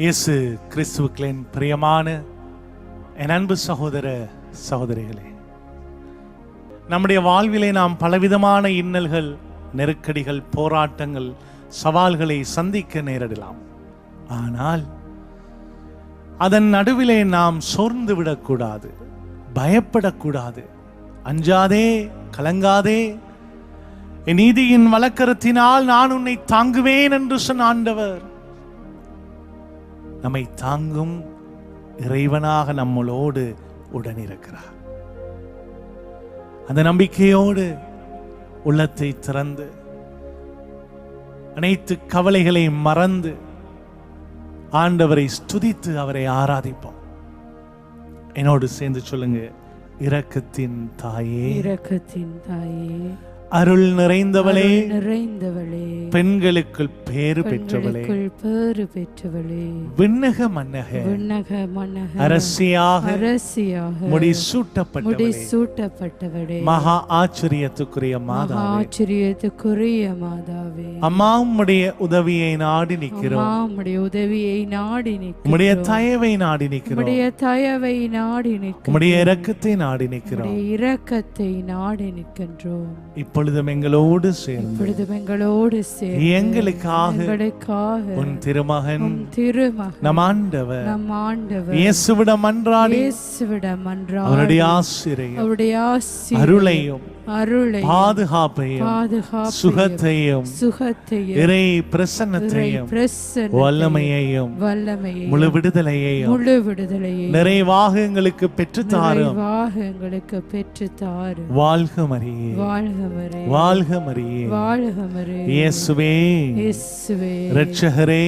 இயேசு கிறிஸ்துவுக்களின் பிரியமான என் அன்பு சகோதர சகோதரிகளே, நம்முடைய வாழ்விலே நாம் பலவிதமான இன்னல்கள், நெருக்கடிகள், போராட்டங்கள், சவால்களை சந்திக்க நேரிடலாம். ஆனால் அதன் நடுவிலே நாம் சோர்ந்து விடக்கூடாது, பயப்படக்கூடாது. அஞ்சாதே, கலங்காதே, என் நீதியின் வலக்கரத்தினால் நான் உன்னை தாங்குவேன் என்று சொன்ன ஆண்டவர் நம்மை தாங்கும் இறைவனாக நம்மளோடு உடனிருக்கிறார். அந்த நம்பிக்கையோடு உள்ளத்தை திறந்து அனைத்து கவலைகளை மறந்து ஆண்டவரை ஸ்துதித்து அவரை ஆராதிப்போம். என்னோடு சேர்ந்து சொல்லுங்க, இரக்கத்தின் தாயே, இரக்கத்தின் தாயே, அருள் நிறைந்தவளே, நிறைந்தவளே, பெண்களுக்குள் பேறு பெற்றவளே, பேறு பெற்றவளே, விண்ணக மன்னக, விண்ணக மன்னக, அரசியாக, அரசியாக, முடிசூட்டப்பட்டவளே, மகா ஆச்சரியத்துக்குரிய மாதாவே, ஆச்சரியத்துக்குரிய மாதாவே, அம்மா உம்முடைய உதவியை நாடி நிற்கிறோம், உம்முடைய உதவியை நாடி நிற்கிறோம், உம்முடைய தயவை நாடி நிற்கிறோம், உம்முடைய தயவை நாடி நிற்கிறோம், உம்முடைய இரக்கத்தை நாடி நிற்கிறோம், உம்முடைய இரக்கத்தை நாடி நிற்கின்றோம். இப்பொழுதும் எங்களோடு சேர்ந்து, இப்பொழுதும் எங்களோடு சேர்ந்து, எங்களுக்காக உன் திருமகன், நம் ஆண்டவர் இயேசுவிடம் மன்றாடி, அவருடைய ஆசிரியம், அவருடைய அருளையும் பாதுகாப்பையும் சுகத்தையும் இறை பிரசன்னத்தையும் வல்லமையையும் முழு விடுதலையையும் நிறைவாக எங்களுக்கு பெற்றுத்தாரும். வாழ்க மரியே, வாழ்க மரியே, இயேசுவே, இரட்சகரே,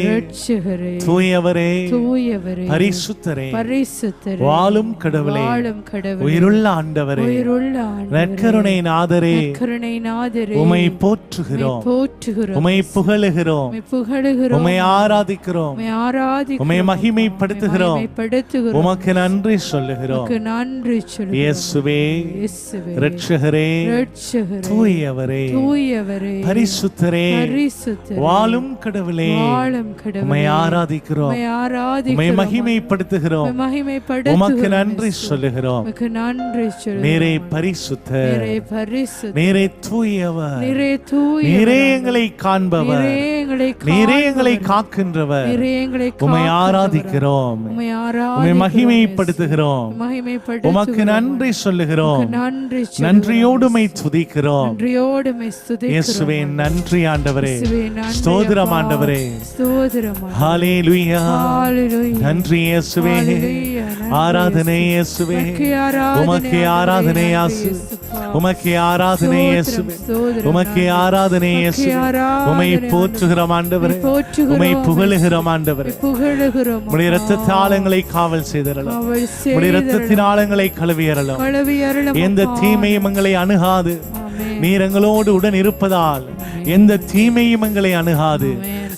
தூயவரே, பரிசுத்தரே, வாழும் கடவுளே, உயிருள்ள ஆண்டவரே, நற்கருணை நாதரே, உம்மை போற்றுகிறோம், உம்மை புகழுகிறோம், உம்மை ஆராதிக்கிறோம், உம்மை மகிமைப்படுத்துகிறோம், உமக்கு நன்றி சொல்லுகிறோம். இயேசுவே, இரட்சகரே, தூயவரே, பரிசுத்தரே, வாழும் கடவுளே, உம்மை ஆராதிக்கிறோம், உம்மை மகிமைப்படுத்துகிறோம், உமக்கு நன்றி சொல்லுகிறோம். நீரே பரிசுத்தர், நீரே தூயவர், நீரே எங்களை காண்பவர், நீரே எங்களை காக்கின்றவர். உம்மை ஆராதிக்கிறோம், உம்மை மகிமைப்படுத்துகிறோம், உமக்கு நன்றி சொல்லுகிறோம், நன்றியோடு உம்மை துதிக்கிறோம். இயேசுவே நன்றி ஆண்டவரே, ஸ்தோத்திரம் ஆண்டவரே, ஹல்லேலூயா, நன்றி இயேசுவே, ஆராதனை இயேசுவே, உமக்கு ஆராதனை இயேசு, உமக்கு ஆராதனை இயேசுவே, உமக்கு ஆராதனை இயேசுவே, உம்மை போற்றுகிறோம் ஆண்டவரே, உம்மை புகழுகிறோம் ஆண்டவரே. உம்முடைய இரத்தத்தின் ஆழங்களை காவல் செய்தரலாம், உம்முடைய இரத்தத்தின் ஆழங்களை கழுவியறலாம், எந்த தீமையும் எங்களை அணுகாது. நீர் எங்களோடு உடன் இருப்பதால் எந்த தீமையும் எங்களை அணுகாது.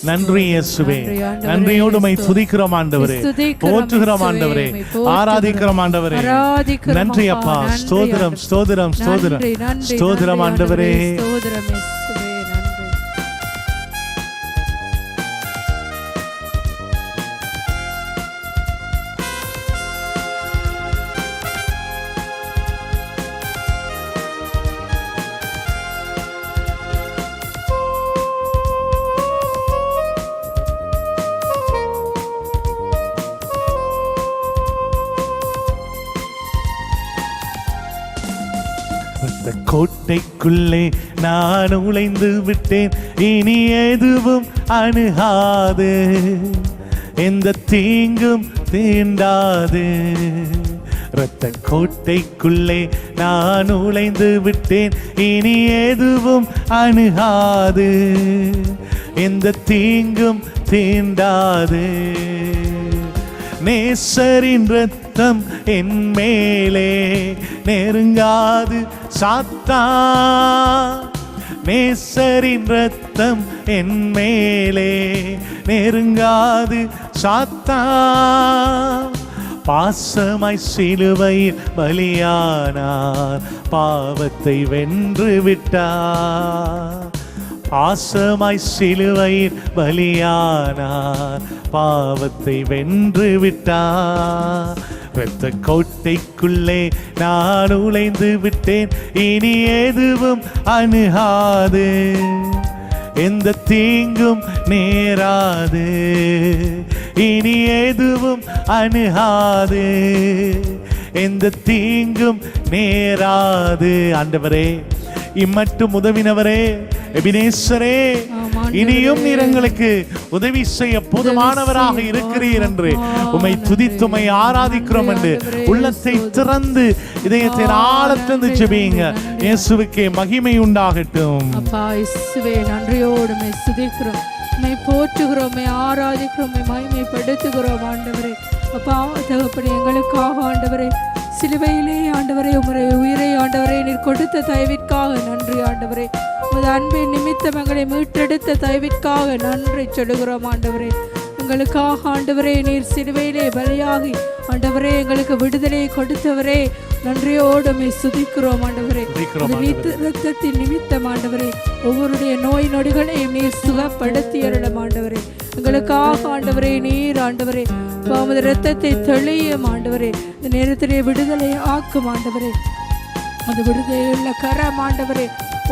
நன்றி இயேசுவே, நன்றியோடு உம்மை துதிக்கிறோம் ஆண்டவரே, போற்றுகிறோம் ஆண்டவரே, ஆராதிக்கிறோம் ஆண்டவரே. நன்றி அப்பா, ஸ்தோத்திரம், ஸ்தோத்திரம், ஸ்தோத்திரம், ஸ்தோத்திரம் ஆண்டவரே. கோட்டைக்குள்ளே நான் உழைந்து விட்டேன், இனி எதுவும் அணுகாது, எந்த தீங்கும் தீண்டாது. இரத்த கோட்டைக்குள்ளே நான் உழைந்து விட்டேன், இனி எதுவும் அணுகாது, எந்த தீங்கும் தீண்டாது. நேசரின் இரத்தம் என் மேலே நெருங்காது சாத்தான், நேசரின் இரத்தம் என் மேலே நெருங்காது சாத்தான். பாசமாய் சிலுவையில் பலியானார், பாவத்தை வென்று விட்டார். பாசமாய் சிலுவையில் பலியானார், பாவத்தை வென்று விட்டார். இரத்த கோட்டைக்குள்ளே நான் நுழைந்து விட்டேன், இனி எதுவும் அணுகாது, எந்த தீங்கும் நேராது, இனி எதுவும் அணுகாது, எந்த தீங்கும் நேராது. ஆண்டவரே, இம்மட்டும் உதவினவரே, எபினேசரே, இனியும் நீர் எங்களுக்கு உதவி செய்ய போதுமானவராக இருக்கிறீர் என்று உம்மை துதித்து உம்மை ஆராதிக்கிறோம் என்று உள்ளத்தை திறந்து இதயத்தின் ஆழத்திலிருந்து ஜெபியுங்க. இயேசுவுக்கே மகிமை உண்டாகட்டும். அப்பா இயேசுவே, நன்றியோடு உம்மை துதிக்கிறோம், உம்மை போற்றுகிறோம், உம்மை ஆராதிக்கிறோம், உம்மை மகிமைப்படுத்துகிறோம். ஆண்டவரே, அப்பா தகப்பனே, எங்களுக்காக ஆண்டவரே சிலுவையிலே ஆண்டவரே உம்முடைய உயிரை ஆண்டவரே நீர் கொடுத்த தயவிற்காக நன்றி. ஆண்டவரே, உமது அன்பின் நிமித்தம் எங்களை மீட்டெடுத்த தயவிற்காக நன்றி சொல்லுகிறோம். ஆண்டவரே, எங்களுக்காக ஆண்டவரே நீர் சிலுவையிலே பலியாகி ஆண்டவரே எங்களுக்கு விடுதலை கொடுத்தவரே, நன்றியோடு உம்மை துதிக்கிறோம். ஆண்டவரே, இரத்தத்தின் நிமித்தம் ஆண்டவரே ஒவ்வொருடைய நோய் நொடிகளையும் நீர் சுகப்படுத்தி அருளும். ஆண்டவரே, எங்களுக்காக ஆண்டவரே நீர் ஆண்டவரே உமது இரத்தத்தை தெளியும். ஆண்டவரே, இந்த நேரத்திலே விடுதலை ஆக்கும். ஆண்டவரே, அந்த விடுதலையுள்ள கரம் ஆண்டவரே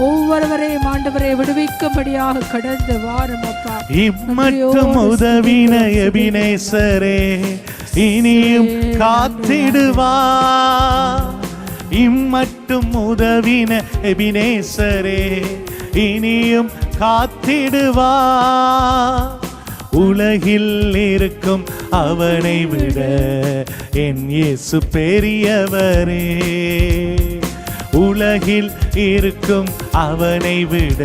ஒவ்வொருவரையும் ஆண்டவரை விடுவிக்கும்படியாக கடந்து வாரும். அப்பா, இம்மட்டும் உதவின எபினேசரே, இனியும் காத்திடுவா. இம்மட்டும் உதவின எபினேசரே, இனியும் காத்திடுவா. உலகில் இருக்கும் அவனை விட என் இயேசு பெரியவரே, உலகில் இருக்கும் அவனை விட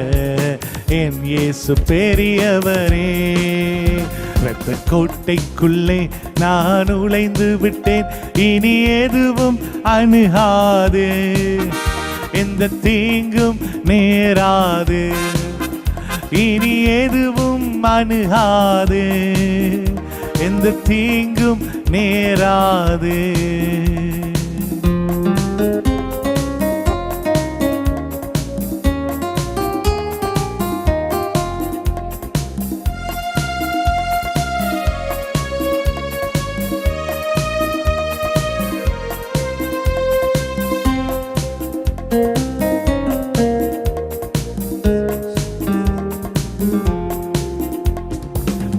என் இயேசு பெரியவரே. இரத்த கோட்டைக்குள்ளே நான் நுழைந்து விட்டேன், இனி எதுவும் அணுகாது, எந்த தீங்கும் நேராது, இனி எதுவும் அணுகாது, எந்த தீங்கும் நேராது.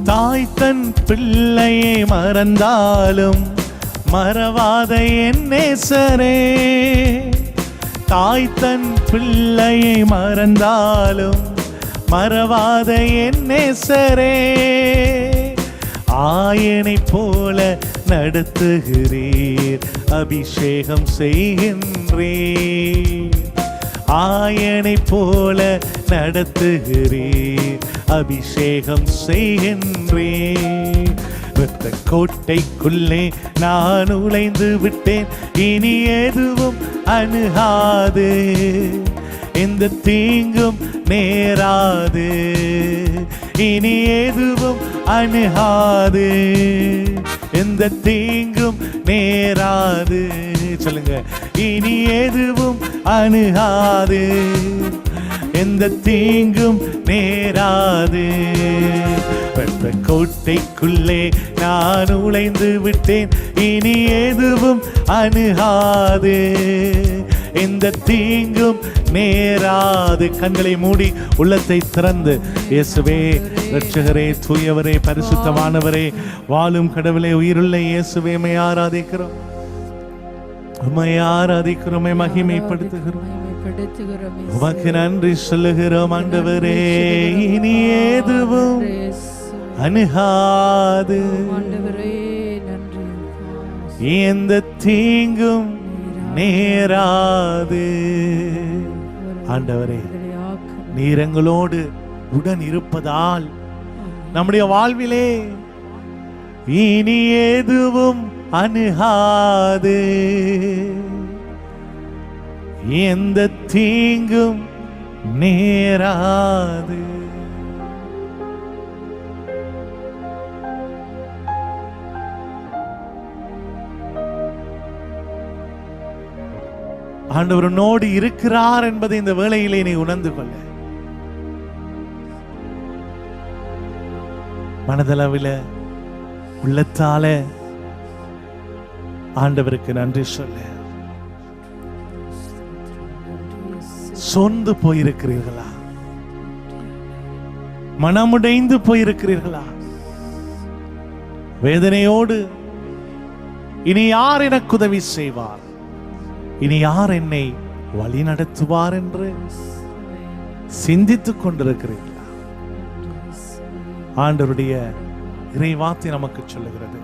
தாய் தன் பிள்ளையை மறந்தாலும் மறவாத என் நேசரே, தாய் தன் பிள்ளையை மறந்தாலும் மறவாத என் நேசரே. ஆயனை போல நடத்துகிறீர், அபிஷேகம் செய்கின்றீர். ஆயனை போல நடத்துகிறீர், அபிஷேகம் செய்கின்றேன். இரத்த கோட்டைக்குள்ளே நான் நுழைந்து விட்டேன், இனி எதுவும் அணுகாது, எந்த தீங்கும் நேராது, இனி எதுவும் அணுகாது, எந்த தீங்கும் நேராது. சொல்லுங்க, இனி எதுவும் அணுகாது, எந்த தீங்கும் நேராது. இரத்த கோட்டைக்குள்ளே நான் நுழைந்து விட்டேன், இனி எதுவும் அணுகாது, எந்த தீங்கும் நேராது. கண்களை மூடி உள்ளத்தை திறந்து, இயேசுவே இரட்சகரே, தூயவரே, பரிசுத்தமானவரே, வாழும் கடவுளே, உயிருள்ள இயேசுவே, உம்மை ஆராதிக்கிறோம், உம்மை ஆராதிக்கிறோம், உம்மை மகிமைப்படுத்துகிறோம், உமக்கு நன்றி சொல்லுகிறோம். ஆண்டவரே, இனி எதுவும் அணுகாது, எந்த தீங்கும் நேராது. ஆண்டவரே, நீர் எங்களோடு உடன் இருப்பதால் நம்முடைய வாழ்விலே இனி எதுவும் அணுகாது, எந்த தீங்கும் நேராது. ஆண்டவர் உன்னோடு இருக்கிறார் என்பதை இந்த வேளையிலே நீ உணர்ந்து கொள்ள. மனதளவில் உள்ளத்தால ஆண்டவருக்கு நன்றி சொல்ல. சோர்ந்து போயிருக்கிறீர்களா? மனமுடைந்து போயிருக்கிறீர்களா? வேதனையோடு இனி யார் எனக்கு உதவி செய்வார், இனி யார் என்னை வழி நடத்துவார் என்று சிந்தித்துக் கொண்டிருக்கிறீர்களா? ஆண்டவருடைய இறைவார்த்தை நமக்கு சொல்லுகிறது.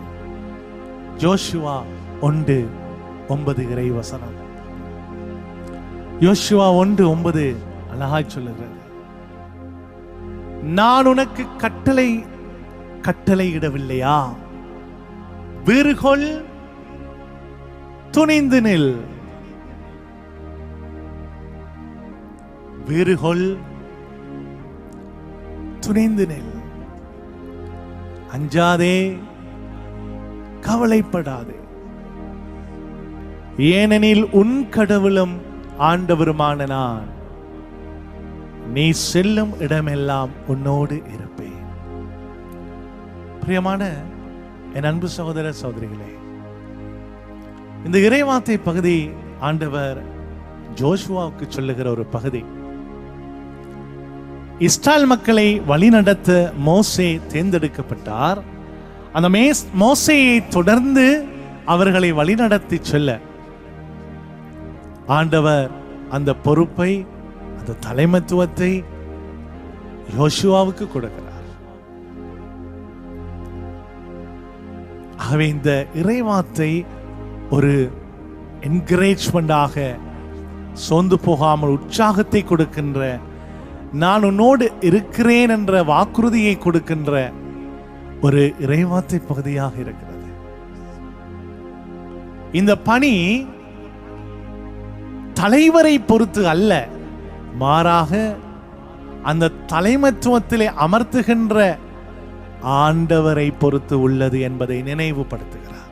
யோசுவா 1:9 இறைவசனம். யோசுவா 1:9 அழகாய் சொல்லுகிறது. நான் உனக்கு கட்டளையிடவில்லையா? வீறுகொள், துணிந்து நில். வீறுகொள், துணிந்து நில். அஞ்சாதே, கவலைப்படாதே. ஏனெனில் உன் கடவுளும் ஆண்டவருமான நான் நீ செல்லும் இடமெல்லாம் உன்னோடு இருப்பேன். பிரியமான என் அன்பு சகோதர சகோதரிகளே, இந்த இறைவார்த்தை பகுதி ஆண்டவர் ஜோஷுவாவுக்கு சொல்லுகிற ஒரு பகுதி. இஸ்ரேல் மக்களை வழிநடத்த மோசே தேர்ந்தெடுக்கப்பட்டார். அந்த மோசேயை தொடர்ந்து அவர்களை வழிநடத்தி செல்ல ஆண்டவர் அந்த பொறுப்பை, அந்த தலைமைத்துவத்தை யோசுவாவுக்கு கொடுக்கிறார். ஆகவே இந்த இறைவார்த்தை ஒரு என்கரேஜ்மெண்டாக, சோர்ந்து போகாமல் உற்சாகத்தை கொடுக்கின்ற, நான் உன்னோடு இருக்கிறேன் என்ற வாக்குறுதியை கொடுக்கின்ற ஒரு இறைவார்த்தை பகுதியாக இருக்கிறது. இந்த பணி தலைவரை பொறுத்து அல்ல, மாறாக அந்த தலைமைத்துவத்திலே அமர்த்துகின்ற ஆண்டவரை பொறுத்து உள்ளது என்பதை நினைவுபடுத்துகிறார்.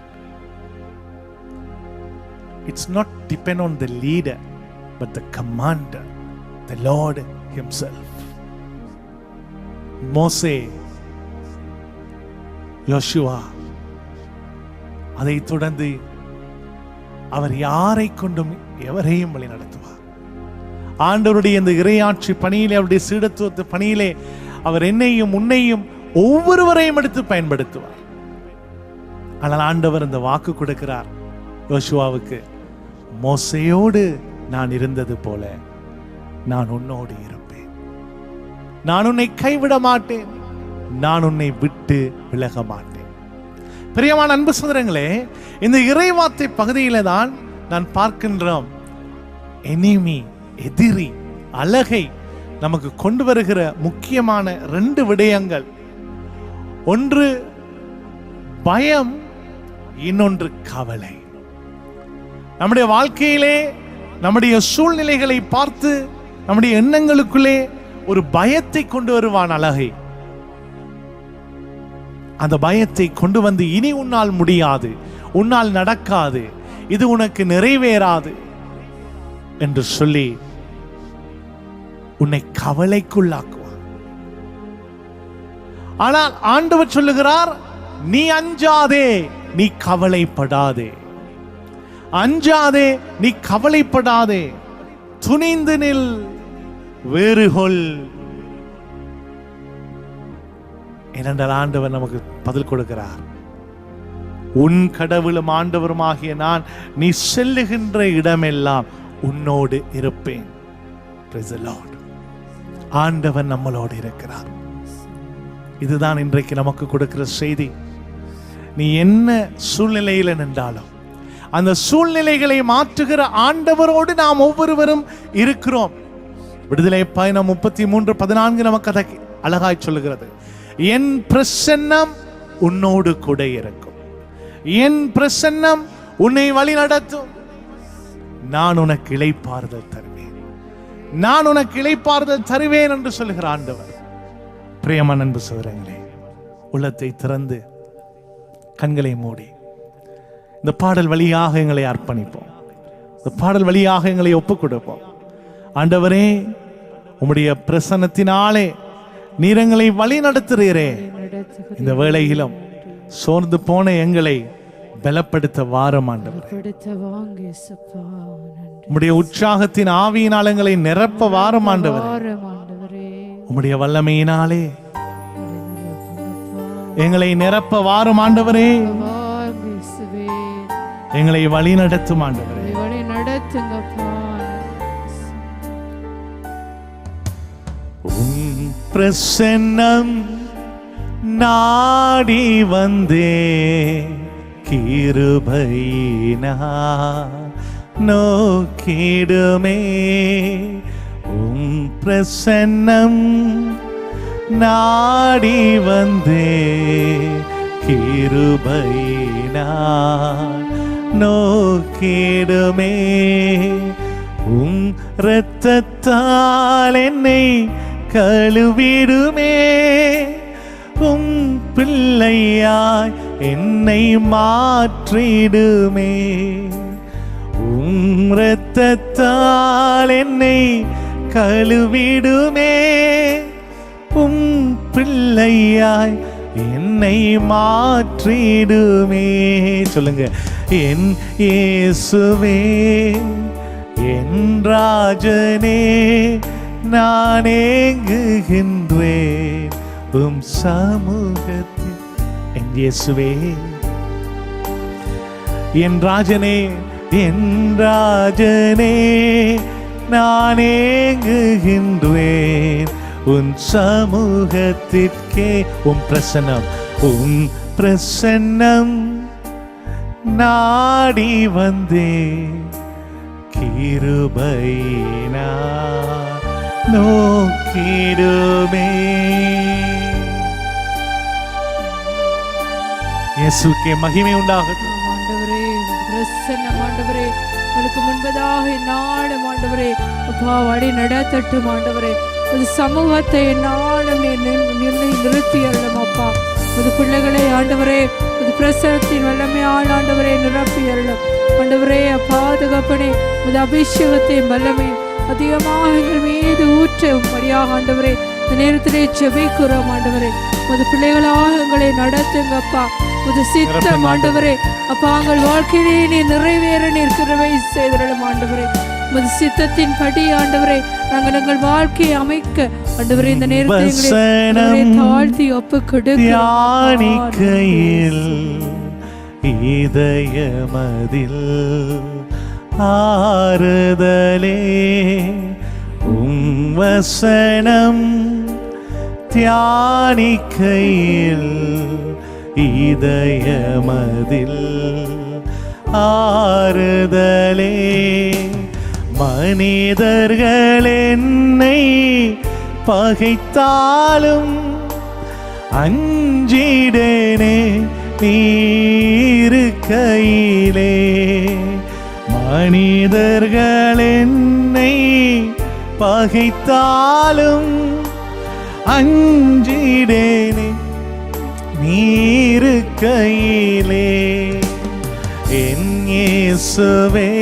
It's not depend on the leader, but the commander, the Lord himself. மோசே, யோசுவா, அதைத் தொடர்ந்து அவர் யாரை கொண்டும் எவரையும் வழி நடத்துவார். ஆண்டவருடைய இந்த இறையாட்சி பணியிலே, அவருடைய சீடத்துவத்து பணியிலே அவர் என்னையும் உன்னையும் ஒவ்வொருவரையும் எடுத்து பயன்படுத்துவார். ஆனால் ஆண்டவர் இந்த வாக்கு கொடுக்கிறார் யோசுவாவுக்கு, மோசேயோடு நான் இருந்தது போல நான் உன்னோடு இருப்பேன். நான் உன்னை கைவிட மாட்டேன், நான் உன்னை விட்டு விலக மாட்டேன். பிரியமான அன்பு சகோதரங்களே, இந்த இறைவார்த்தை பகுதியில தான் நான் பார்க்கின்றோம் எனிமி, எதிரி, அழகை நமக்கு கொண்டு வருகிற முக்கியமான 2 விடயங்கள். ஒன்று பயம், இன்னொன்று கவலை. நம்முடைய வாழ்க்கையிலே நம்முடைய சூழ்நிலைகளை பார்த்து நம்முடைய எண்ணங்களுக்குள்ளே ஒரு பயத்தை கொண்டு வருவான் அழகை. அந்த பயத்தை கொண்டு வந்து, இனி உன்னால் முடியாது, உன்னால் நடக்காது, இது உனக்கு நிறைவேறாது என்று சொல்லி உன்னை கவலைக்குள்ளாக்குவார். ஆனால் ஆண்டவர் சொல்லுகிறார், நீ அஞ்சாதே, நீ கவலைப்படாதே. அஞ்சாதே, நீ கவலைப்படாதே, துணிந்து நில், வேறுகொள். ஏனென்றால் ஆண்டவர் நமக்கு பதில் கொடுக்கிறார். உன் கடவுளும் ஆண்டவருமாகிய நான் நீ செல்லுகின்ற இடமெல்லாம் உன்னோடு இருப்பேன். Praise the Lord. ஆண்டவர் நம்மளோடு இருக்கிறார். இதுதான் இன்றைக்கு நமக்கு கொடுக்கிற செய்தி. நீ என்ன சூழ்நிலையில் நின்றாலும் அந்த சூழ்நிலைகளை மாற்றுகிற ஆண்டவரோடு நாம் ஒவ்வொருவரும் இருக்கிறோம். விடுதலை பயணம் 33:14 நமக்கு அதை அழகாய் சொல்லுகிறது. என் பிரசன்னம் உன்னோடு கூட இருக்கும், என் பிரசன்னம் உன்னை வழி நடத்தும், நான் உனக்கு இளைப்பாறுதல் தருவேன், நான் உனக்கு இளைப்பாறுதல் தருவேன் என்று சொல்லுகிற ஆண்டவர். பிரியமான அன்பு சகோதரங்களே, உள்ளத்தை திறந்து கண்களை மூடி இந்த பாடல் வழியாக எங்களை அர்ப்பணிப்போம். இந்த பாடல் வழியாக எங்களை ஒப்புக் கொடுப்போம். ஆண்டவரே, உம்முடைய பிரசன்னத்தினாலே நீர் எங்களை வழி நடத்துகிறீரே, இந்த வேளையிலும் சோர்ந்து போன எங்களை பலப்படுத்த வாரும் ஆண்டவரே. வாங்க இயேசுப்பா. நன்றி. உம்முடைய உற்சாகத்தின் ஆவியினால் எங்களை நிரப்ப வாரும் ஆண்டவரே. ஆண்டவரே உம்முடைய வல்லமையினாலே எங்களை நிரப்ப வாரும் ஆண்டவரே. வாங்க இயேசுவே. எங்களை வழி நடத்தும் ஆண்டவரே. வழி நடத்துங்கப்பா. உம் பிரசன்னம் நாடி வந்தே கிருபையினா நோக்கிடுமே. உம் பிரசன்னம் நாடி வந்தே கிருபையினா நோக்கிடுமே. உம் இரத்தத்தால் என்னை கழுவிடுமே. உம் பிள்ளையாய் என்னை மாற்றிடுமே. உம் இரத்தத்தால் என்னை கழுவிடுமே. உம் பிள்ளையாய் என்னை மாற்றிடுமே. சொல்லுங்க. என் இயேசுவே, என் ராஜனே, நான் ஏங்குகின்றேன் உம் சமூகத்தில். என் இயேசுவே, என் ராஜனே, என் ராஜனே, நான் ஏங்குகின்றேன் உன் சமூகத்திற்கே. உம் பிரசன்னம், உம் பிரசன்னம் நாடி வந்தே கிருபையினா நோக்கிடுமே. இயேசுவுக்கே மகிமை உண்டாகட்டும். ஆண்டவரே பிரசன்னம் ஆண்டவரே உங்களுக்கு முன்பதாக நாடும் ஆண்டவரே அப்பா வழி நடத்தட்டும் ஆண்டவரே. ஒரு சமூகத்தை நாடும் நிறுத்தி அருளும் அப்பா. ஒரு பிள்ளைகளை ஆண்டவரே ஒரு பிரசனத்தின் வல்லமையால் ஆண்டவரே நிரப்பி அருளும் ஆண்டவரே. பாதுகாப்பனே ஒரு அபிஷேகத்தை வல்லமை அதிகமாக எங்கள் மீது ஊற்றும்படியாக ஆண்டவரே இந்த நேரத்திலே ஜெபிக்கிறோம் ஆண்டவரே. ஒரு பிள்ளைகளாக எங்களை நடத்துங்கப்பா. ஒரு சித்தம் ஆண்டவரே அப்பா எங்கள் வாழ்க்கையிலே நீ நிறைவேற நிற்கிறவை செய்தரலும் ஆண்டவரே. உமது சித்தத்தின் படி ஆண்டவரே நாங்கள் எங்கள் வாழ்க்கையை அமைக்க ஆண்டவரே இந்த நேரத்தில் தாழ்த்தி ஒப்பு கொடுக்கையில் இதயமதில் ஆறுதலே. உம் வசனம் தியானிக்கையில் இதயமதில் ஆறுதலே. மனிதர்கள் என்னை பகைத்தாலும் அஞ்சிடேனே நீருக்கையிலே. மனிதர்கள் என்னை பகைத்தாலும் அஞ்சிடேனே நீருக்கையிலே. என் இயேசுவே,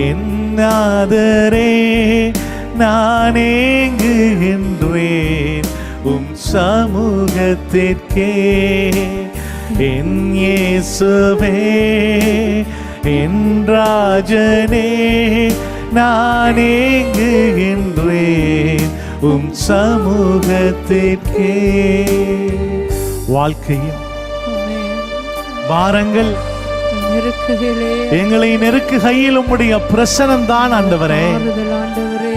என் நாதரே, நான் ஏங்குகின்றேன் உம் சமூகத்திற்கே. என் இயேசுவே, என் ராஜனே, நான் ஏங்குகின்றேன் உம் சமூகத்திற்கே. வாழ்க்கையில் பாரங்கள் எங்களை நெருக்குகையில் உம்முடைய பிரசனம் தான் ஆண்டவரே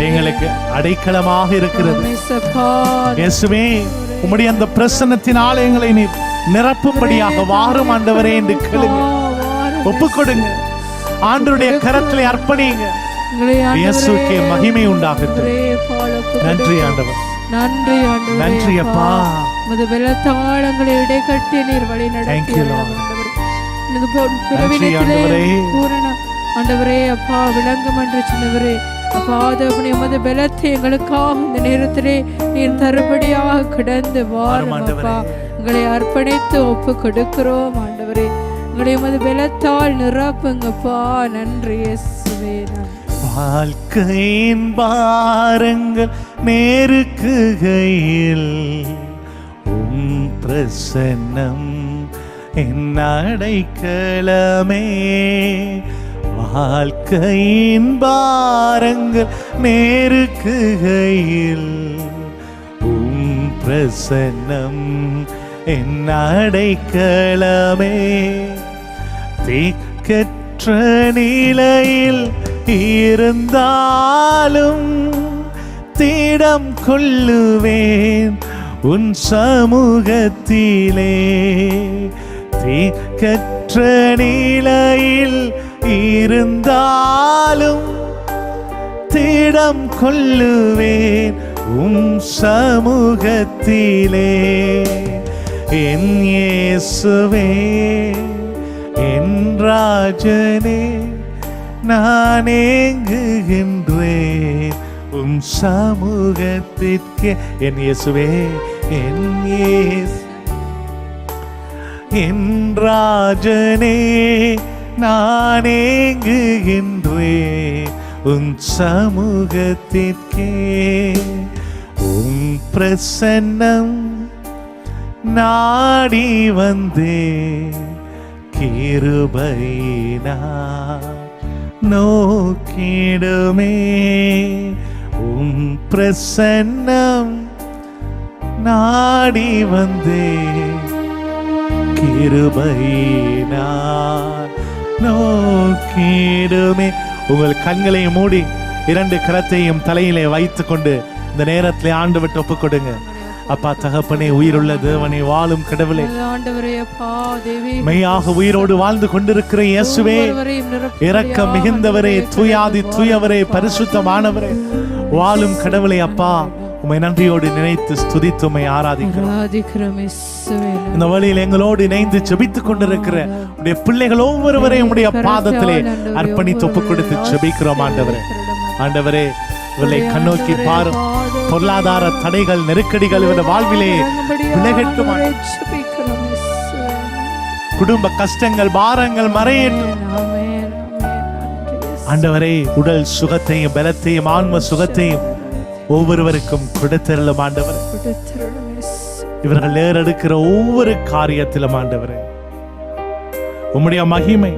எங்களுக்கு அடைக்கலமாக இருக்கிறது. இயேசுவே, உம்முடைய அந்த பிரசன்னத்தினால் எங்களை நிரப்பும்படியாக வாரும் ஆண்டவரே என்று கேளுங்க. ஒப்புக்கொடுங்க. ஆண்டவருடைய கரத்திலே அர்ப்பணிங்க. இயேசுவுக்கே மகிமை உண்டாகட்டும். நன்றி ஆண்டவர். நன்றி ஆண்டவரே. நன்றி அப்பா. உமது பலத்தாளங்களை இடைக்கட்டி நீர் வழி நடத்தி ஆண்டவரே அப்பா விளங்கும் என்று சொன்னவரே அப்பா. உமது பலத்தை எங்களுக்காக இந்த நேரத்திலே நீர் தருபடியாக கிடந்து வாரும் அப்பா. எங்களை அர்ப்பணித்து ஒப்பு கொடுக்கிறோம் ஆண்டவரே. எங்களை உமது பலத்தால் நிரப்புங்கப்பா. நன்றி இயேசுவே. வாழ்க்கையின் பாரங்கள் நேருக்குகையில் உம் பிரசன்னம் என் அடைக்கலமே. வாழ்க்கையின் பாரங்கள் நெருக்குகையில் பிரசன்னம் என் அடைக்கலமே. திக்கற்ற நிலையில் இருந்தாலும் திடம் கொள்ளுவேன் உன் சமூகத்திலே. திக்கற்ற நிலையில் இருந்தாலும் திடம் கொள்ளுவேன் உம் சமூகத்திலே. என் இயேசுவே என் ராஜனே நான் ஏங்குகின்றேன் உம் சமூகத்திற்கே. என் இயேசுவே என் என் ராஜனே நான் ஏங்குகின்றேன் உன் சமூகத்திற்கே. உம் பிரசன்னம் நாடி வந்தே கிருபையினார் நோக்கிடுமே. உம் பிரசன்னம் நாடி வந்தே கிருபையினார் நோக்கிடுமே. உங்கள் கண்களை மூடி 2 கரத்தையும் தலையிலே வைத்துக் கொண்டு இந்த நேரத்திலே ஆண்டவர்கிட்ட ஒப்புக் கொடுங்க. அப்பா தகப்பனே, உயிருள்ள தேவனே, வாழும் கடவுளே, மெய்யாக உயிரோடு வாழ்ந்து கொண்டிருக்கிற இயேசுவே, இரக்கம் மிகுந்தவரே, தூயாதி தூயவரே, பரிசுத்தமானவரே, வாழும் கடவுளே, அப்பா உம்மை நன்றியோடு நினைத்து ஸ்துதித்து உம்மை ஆராதிக்கிறோம். இந்த வழியில் எங்களோடு இணைந்து ஜெபித்துக் கொண்டிருக்கிற உடைய பிள்ளைகள் ஒவ்வொருவரையும் உடைய பாதத்திலே அர்ப்பணித்து ஒப்புக் கொடுத்து ஜெபிக்கிறோம். ஆண்டவரே, ஆண்டவரே, இவர்களை கண்ணோக்கி பாரும். பொருளாதார தடைகள், நெருக்கடிகள் இவருடைய வாழ்விலே விலகட்டும். குடும்ப கஷ்டங்கள், பாரங்கள் மறையட்டும். ஆண்டவரே, உடல் சுகத்தையும் பலத்தையும் ஆன்ம சுகத்தையும் ஒவ்வொருவருக்கும் கொடுத்தருளும். ஆண்டவரே, இவர்கள் ஏறெடுக்கிற ஒவ்வொரு காரியத்திலும் ஆண்டவரே உம்முடைய மகிமை,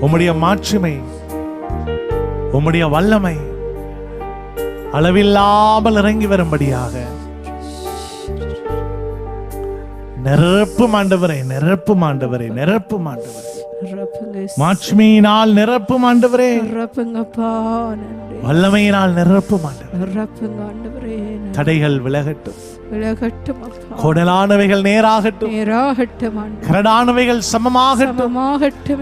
உம்முடைய மாட்சிமை, உம்முடைய வல்லமை அளவில்லாமல் இறங்கி வரும்படியாக நிரப்பும் ஆண்டவரே, நிரப்பும் ஆண்டவரே, நிரப்பும் ஆண்டவரே, மாட்சிமையினால் நிரப்பும் ஆண்டவரே, வல்லமையினால் நிரப்பும் ஆண்டவரே. தடைகள் விலகட்டும், கோடலானவைகள் நேராகட்டும், கரடானவைகள் சமமாகட்டும்,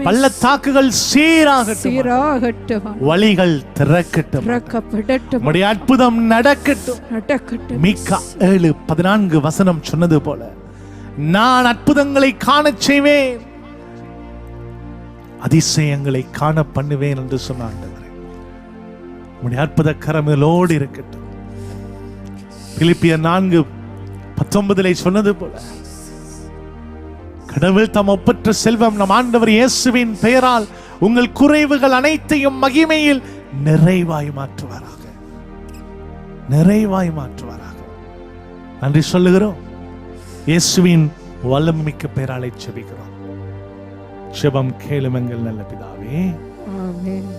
பள்ளத்தாக்குகள் சீராகட்டும், வழிகள் திறக்கட்டும், உம்முடைய அற்புதம் நடக்கட்டும். மீகா 7:14 சொன்னது போல நான் அற்புதங்களை காணச் செய்வேன், அதிசயங்களை காண பண்ணுவேன் என்று சொன்ன ஆண்டவரே, உம்முடைய அற்புத கரங்களோடு இருக்கட்டும். பிலிப்பியர் 4:19 சொன்னது போல கடவுள் தம் ஒப்பற்ற செல்வம் நம் ஆண்டவர் இயேசுவின் பெயரால் உங்கள் குறைவுகள் அனைத்தையும் மகிமையில் நிறைவாய் மாற்றுவாராக, நிறைவாய் மாற்றுவாராக. நன்றி சொல்லுகிறோம். இயேசுவின் வல்லமைமிக்க பெயராலே ஜெபிக்கிறோம். ஜெபம் கேளும் எங்கள் நல்ல பிதாவே, ஆமென்.